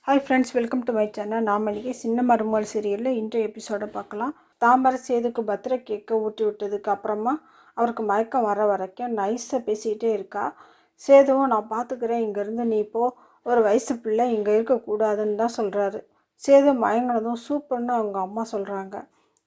Hi friends, welcome to my channel. நாம் இன்றைக்கி சின்ன மருமகள் சீரியலில் இன்றைய எபிசோடை பார்க்கலாம். தாமரை சேதுக்கு பத்திர கேக்கை ஊட்டி விட்டதுக்கு அப்புறமா அவருக்கு மயக்கம் வர வரைக்கும் நைஸாக பேசிகிட்டே இருக்கா. சேதுவும் நான் பார்த்துக்கிறேன், இங்கேருந்து நீ போ, ஒரு வயசு பிள்ளை இங்கே இருக்கக்கூடாதுன்னு தான் சொல்கிறாரு. சேது மயங்கினதும் சூப்பர்னு அவங்க அம்மா சொல்கிறாங்க.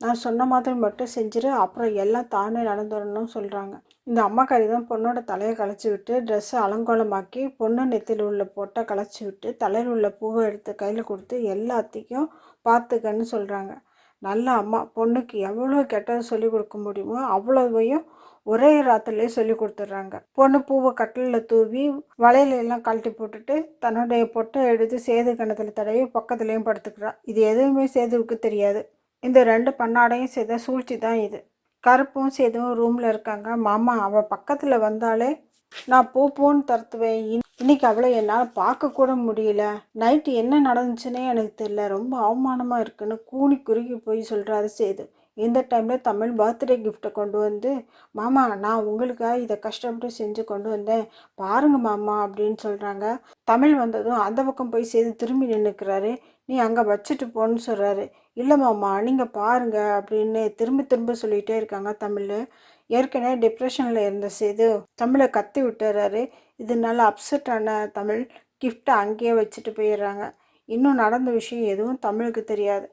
நான் சொன்ன மாதிரி மட்டும் செஞ்சுரு, அப்புறம் எல்லாம் தானே நடந்துடணும்னு சொல்கிறாங்க. இந்த அம்மாக்காரி தான் பொண்ணோட தலையை களைச்சி விட்டு ட்ரெஸ்ஸை அலங்கோலமாக்கி பொண்ணு நெத்தியில் உள்ள பொட்டை களைச்சி விட்டு தலையில் உள்ள பூவை எடுத்து கையில் கொடுத்து எல்லாத்தையும் பார்த்துக்கன்னு சொல்கிறாங்க. நல்ல அம்மா, பொண்ணுக்கு எவ்வளோ கெட்டது சொல்லி கொடுக்க முடியுமோ அவ்வளோவையும் ஒரே ராத்திரிலே சொல்லி கொடுத்துட்றாங்க. பொண்ணு பூவை கட்டிலில் தூவி வளையலெல்லாம் கழட்டி போட்டுட்டு தன்னுடைய பொட்டை எடுத்து சேது கணத்தில் தடவி பக்கத்துலேயும் படுத்துக்கிறா. இது எதுவுமே சேதுவுக்கு தெரியாது. இந்த 2 பண்ணாடையும் செய்த சூழ்ச்சி தான் இது. கருப்பும் சேதுவும் ரூமில் இருக்காங்க. மாமா அவள் பக்கத்தில் வந்தாலே நான் பூன்னு தருத்துவேன். இன்னைக்கு அவளை என்னால் பார்க்கக்கூட முடியல. நைட்டு என்ன நடந்துச்சுன்னே எனக்கு தெரியல, ரொம்ப அவமானமாக இருக்குன்னு கூனி குறுகி போய் சொல்கிறாரு சேது. இந்த டைமில் தமிழ் பர்த்டே கிஃப்ட்டை கொண்டு வந்து, மாமா நான் உங்களுக்காக இதை கஷ்டப்பட்டு செஞ்சு கொண்டு வந்தேன் பாருங்க மாமா அப்படின்னு சொல்கிறாங்க. தமிழ் வந்ததும் அந்த பக்கம் போய் சேது திரும்பி நின்றுக்கிறாரு. நீ அங்கே வச்சுட்டு போன்னு சொல்கிறாரு. இல்லை மாமா நீங்கள் பாருங்க அப்படின்னு திரும்ப சொல்லிகிட்டே இருக்காங்க தமிழ். ஏற்கனவே டிப்ரெஷனில் இருந்த சேது தமிழை கத்தி விட்டுறாரு. இதனால அப்செட் ஆன தமிழ் கிஃப்ட்டை அங்கேயே வச்சுட்டு போயிடுறாங்க. இன்னும் நடந்த விஷயம் எதுவும் தமிழுக்கு தெரியாது.